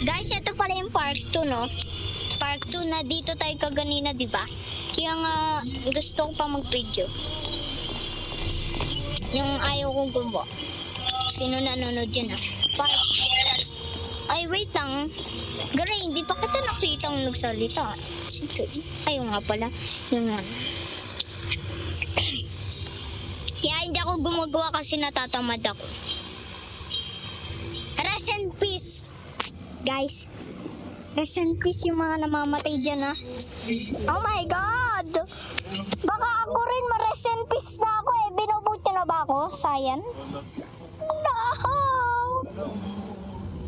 Guys, ito pala yung part 2, no? Part 2 na dito tayo kaganina, di ba? Kaya nga, gusto ko pa mag-video. Yung ayaw kong gumawa. Sino nanonood yun, ah? Ay, wait lang. Garay, hindi pa kita nakita ang nagsalita. Ayaw nga pala. Yung kaya hindi ako gumagawa kasi natatamad ako. Rest in peace, guys. Rest in peace yung mga namamatay dyan, ha. Oh my God! Baka ako rin ma-rest in peace na ako, eh. Binubuti na ba ako? Sayan? No!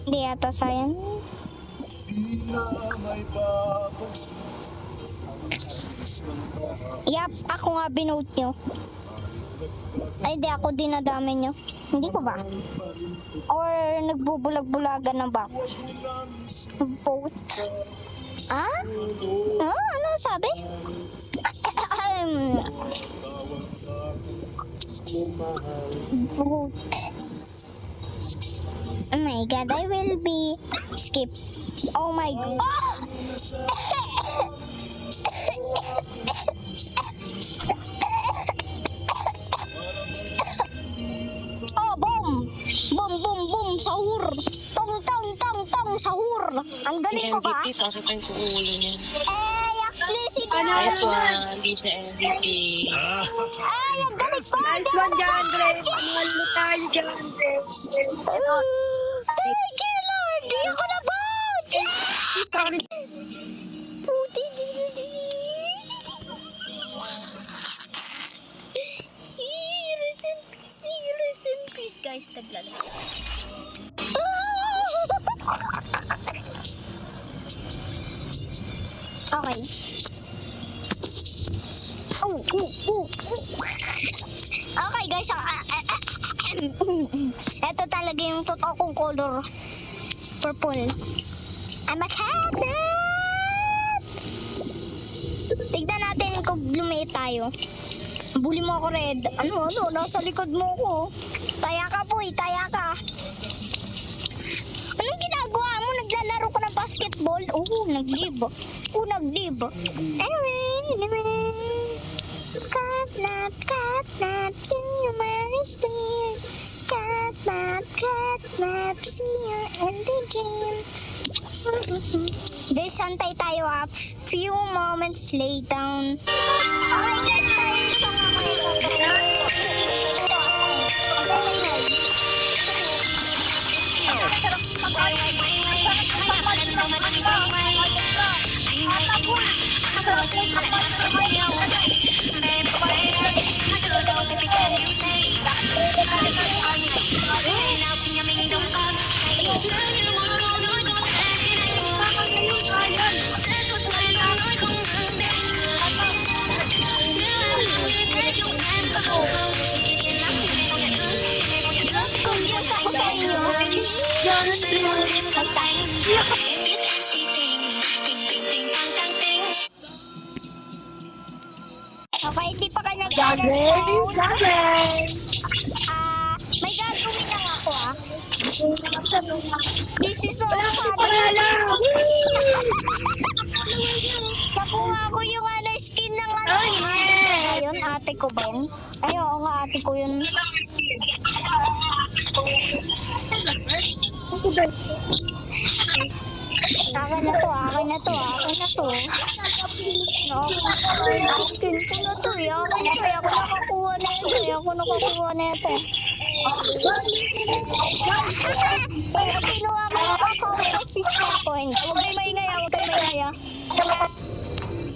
Hindi yata sayan. Yap, ako nga binote nyo. Ay, di ako dinadami nyo. Hindi ko ba? Or nagbubulag-bulagan na ba? Vote? Ah? Ano sabi? Vote. Oh my God, I will be skip. Oh my God. Oh, boom! Boom, boom, boom! Sahur! Tong, tong, tong, tong! Sahur! Ang galing ko ba? MVP, tapos ang ulo niya. Yakli si Ito, hindi siya MVP. ang galing ko! Nice one, Jandre. Panalo tayo, Jandre. Thank you, Lord! Di ako na ba? Puti, Rest in peace, guys. Taglalay. Okay. Okay, guys. Ito talaga yung totoo kong color. Purple. I'm a cat! Tignan natin kung lumiit tayo. Bully mo ako, Red. Ano? Nasa likod mo ko. Taya ka po, taya ka. Anong ginagawa mo? Naglalaro ka ng basketball? Nag-live. Nag-live. Anyway. Catnap, can you manage to hear? Catnap, see you in the dream. Guys, santay tayo, ha? Few moments later. Okay, guys, may isang okay, hindi pa kayo nag-respond. May gagawin lang ako, ah. This is so fun. Nakuha ko yung skin ng Ayun, ate ko ba yun? Ay, oo nga, ate ko yun. Akin na to. Akin na to. Akin ko na to. Ako nakakuha na ito. Pinuha ko yung account ng sister ko. Huwag kayo maingay.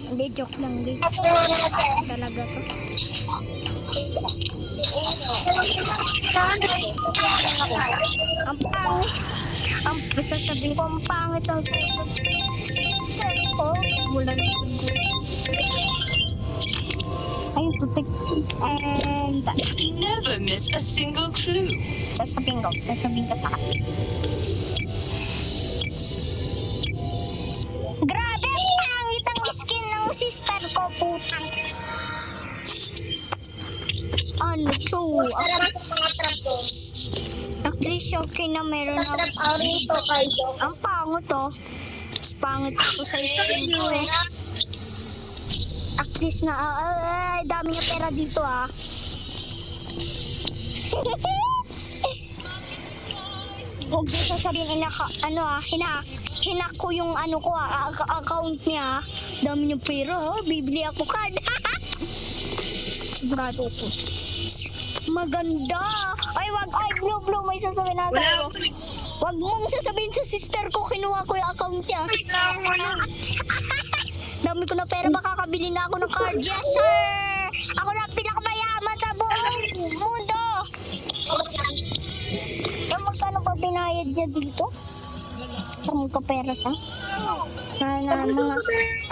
Hindi, joke lang. Talaga to. Ang pangit. Sasabihin ko, ang pangit ang sister ko. Mula na ito. Ayun, tutik. And Never miss a single clue. sasabihin ka sa akin. Grabe, ang pangit ang skin ng sister ko, putang. Ano to? At least okay na meron ako. Ang pangit. bango to. Pangit to sa skin ko eh. At least na, dami niya pera dito ah. Huwag niyo sasabihin hinak ko yung ano ko account niya. Dami niya pera, bibili ako card. Sigurado ko. Maganda. Ay, blue, may sasabihin na sa'yo. Wag mong sasabihin sa sister ko, kinuha ko yung account niya. Dami ko na pera, makakabili na ako ng card. Yes, sir! Ako na pinakamayaman sa buong mundo! Magkano ba binayad niya dito? Parang magkapera siya.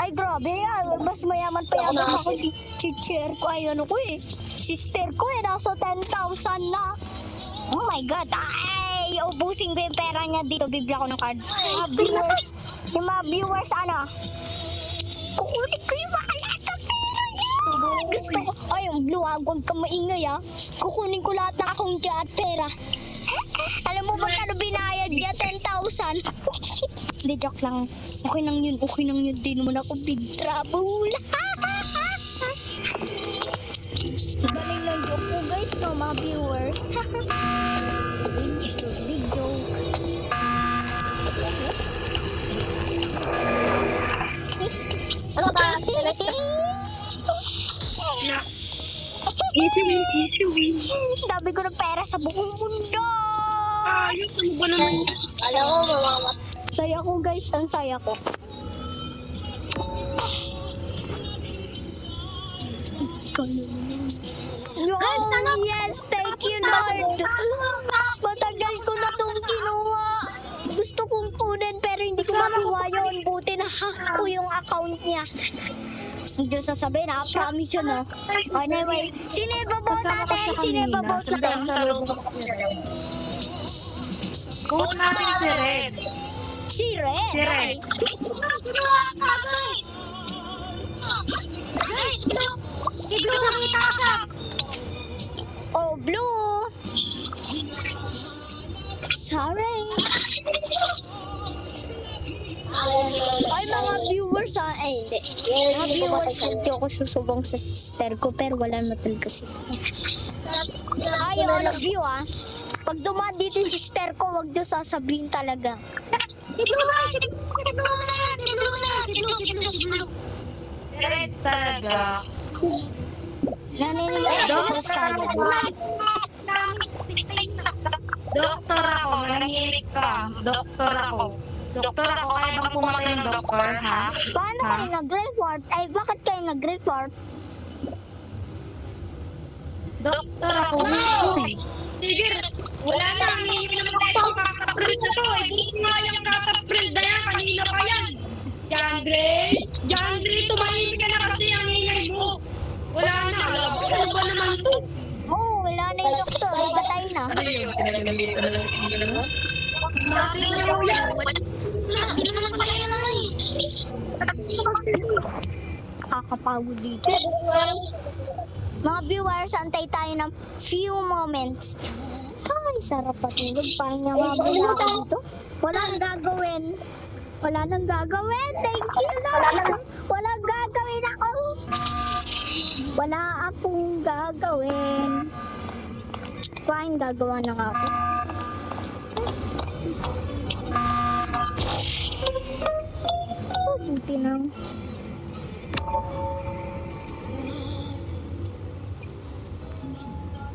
Ay, grabe. Mas mayaman pa yata sa akin. Chicher ko. Ay, ano ko eh. Sister ko eh. Nasa 10,000 na. Oh my God. Ay, ubusin ko yung pera niya dito. Bibili ako ng card. Yung mga viewers, ano? Kukulit ko yung mga lahat ng pera niya. Gusto ko. Ay, yung blue, huwag ka maingay ah. Kukunin ko lahat ng account niya at pera. Alam mo ba kano binayad niya? 10,000. Hindi, joke lang. Okay nang yun. Di naman ako big trouble. Galing ng joke ko guys, no, mga viewers. Big joke. Easy win. Dami ko ng pera sa buong mundo. Ayos, ano ba naman? Alam mo, mawawa. Saya ko guys, ang saya ko. Yes, thank you Lord. Matagal ko na itong kinuha. Gusto kong kunin pero hindi ko makuha yun. Buti na hack ko yung account niya. Hindi sasabihin ha, promise yun ha. Anyway, sino ibabout natin? Kung natin si Red. Si Red? Si Red. Oh, blue. Sorry. Ay, mga viewers ha. Ay, hindi. Mga viewers, hindi ako susubong sa sister ko, pero wala na talaga sister. Ay, all of you ha. Pag dumaan dito yung sister ko, wag nyo sasabihin talaga. Red talaga. Naniniwala ko sa'yo. Doktor ako, manahimik ka. Doktor ako, kaya bang pumatay ng doktor, ha? Paano kayo nag-report? Ay, bakit kayo nag-report? Doktor ako, sige, wala na, hindi naman tayo kakaprint na to, eh. Buti nga yung kakaprint na yan, kanina pa yan. Jandre, tumahimik ka na kasi ang ingay mo. Wala na, ano ba naman to? Oo, wala na yung doktor. Patay na. Nakakapagod dito. Mga viewers, antay tayo ng few moments. Ay, sarap patulog. Pahinga nga muna ako dito. Walang gagawin. Thank you, Lord. Walang gagawin ako. Wala akong gagawin. Fine, gagawa na nga ako. Oh, buti lang.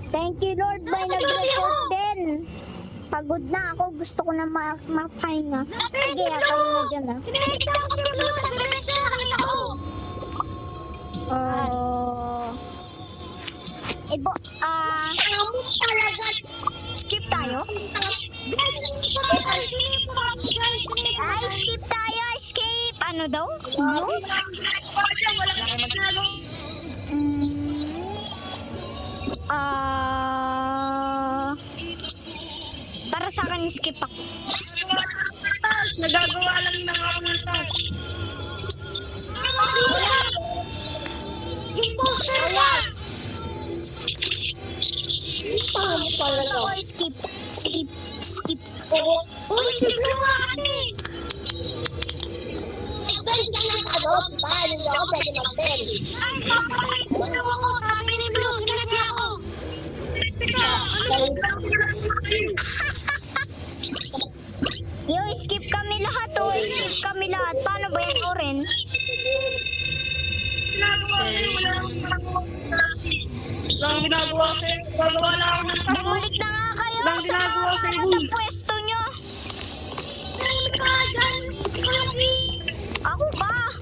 Thank you, Lord. May nag-report din. Pagod na ako. Gusto ko na mapahinga. Sige, ako na dyan ha. Skip tayo? Ay, skip tayo. Escape. Ano daw? No? Para sa akin, skip ako. Nagagawa lang ng ako ng task. Skip. Yo, skip kami lahat oh. Skip kami lahat. Paano ba yan, Oren? Ginagawa sa'yo, wala akong ginagawa. Wala akong ginagawa sa'yo. Gagawa lang ako ng tao. Bumalik na nga kayo Walang sa ginagawa mga sa'yo, naroon Uy. pwesto nyo. Ay, ka dyan. Kami. Ako ba?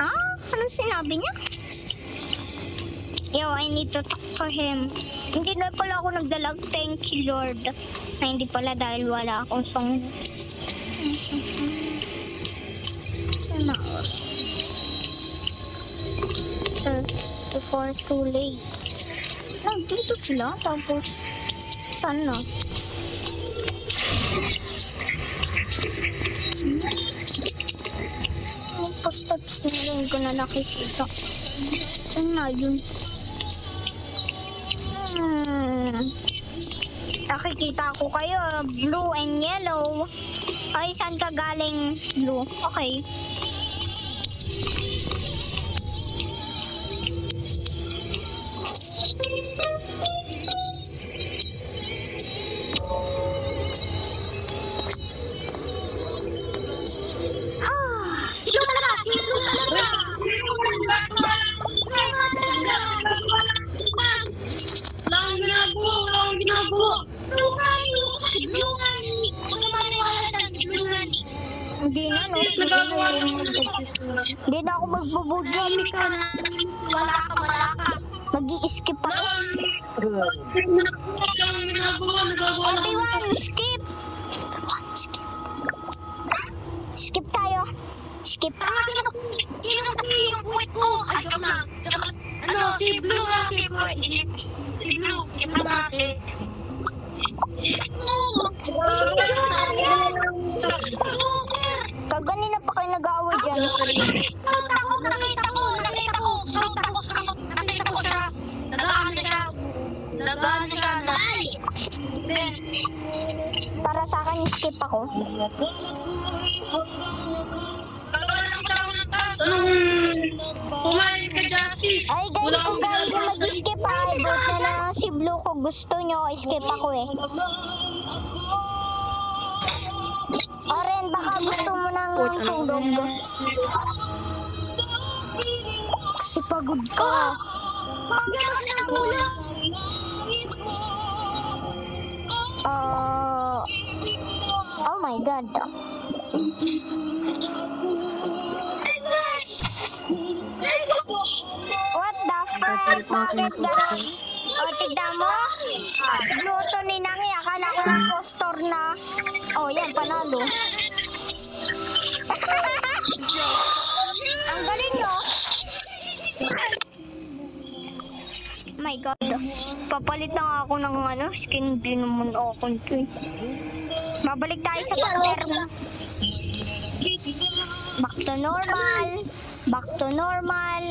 Ha? Ano sinabi niya? Yo, I need to talk to him. Hindi na pala ako nagdalag. Thank you, Lord. Ay, hindi pala dahil wala akong song. Sana. Before too late. Nandito sila. Tapos, sana. Yung post-ups na rin ko na nakikita. Saan na yun? Nakikita ko kayo, blue and yellow. Ay, saan ka galing blue? Okay. Sino talaga? Sino talaga? Wala akong ginagawa. Wala akong ginagawa. Hindi na, no? Hindi na ako magbubudyo. Wala ka. Mag-i-skip ako. Wala akong ginagawa. Everyone, skip! Skip tayo. Skip. Sino kasi yung buwit ko? Ay, joke lang. Ano, si Blue kasi ko. Si Blue, skip na natin. Kaganina pa kayo nag-aaway dyan. Nakita ko siya. Lagaan siya. Para sa akin, skip ako. Kumain ka dyan, sis. Ay guys, kung galing ko mag-skip ay vote na lang si Blue ko gusto nyo, skip ako eh. Oren, baka gusto mo nang tulog. Kasi pagod ka. Oh my God. What the fuck? Bakit gano'n? O, tignan mo? Luto ni Nangi. Akala ko ng postor na. Oh, yan, panalo. Ang galing, no? My God. Papalit na nga ako ng skin din naman ako. Babalik tayo sa pattern. Back to normal. Back to normal.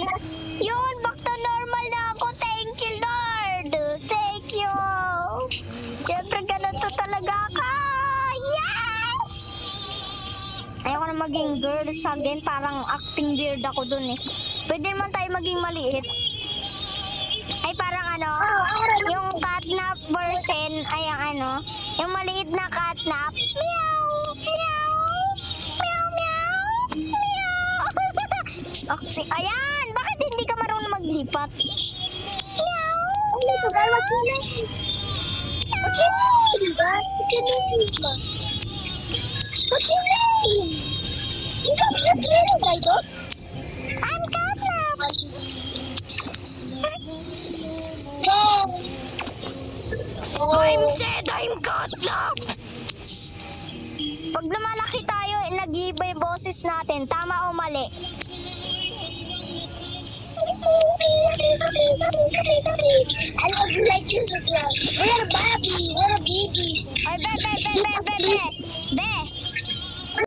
Yun, back to normal na ako. Thank you, Lord. Thank you. Siyempre, ganito talaga ka. Yes! Ayoko na maging girls again. Parang acting weird ako dun eh. Pwede naman tayo maging maliit. Ay, parang yung catnap version, ay yung maliit na catnap. Meow! Meow! Meow! Meow! Meow! Okay, ayan! Bakit hindi ka marunong maglipat? Meow! Meow! I'm catnap! I'm said I'm catnap! Pag lumalaki tayo, nag-iiba yung boses natin. Tama o mali? I love you like you, girl. We're a baby. We're a baby. Ay, be!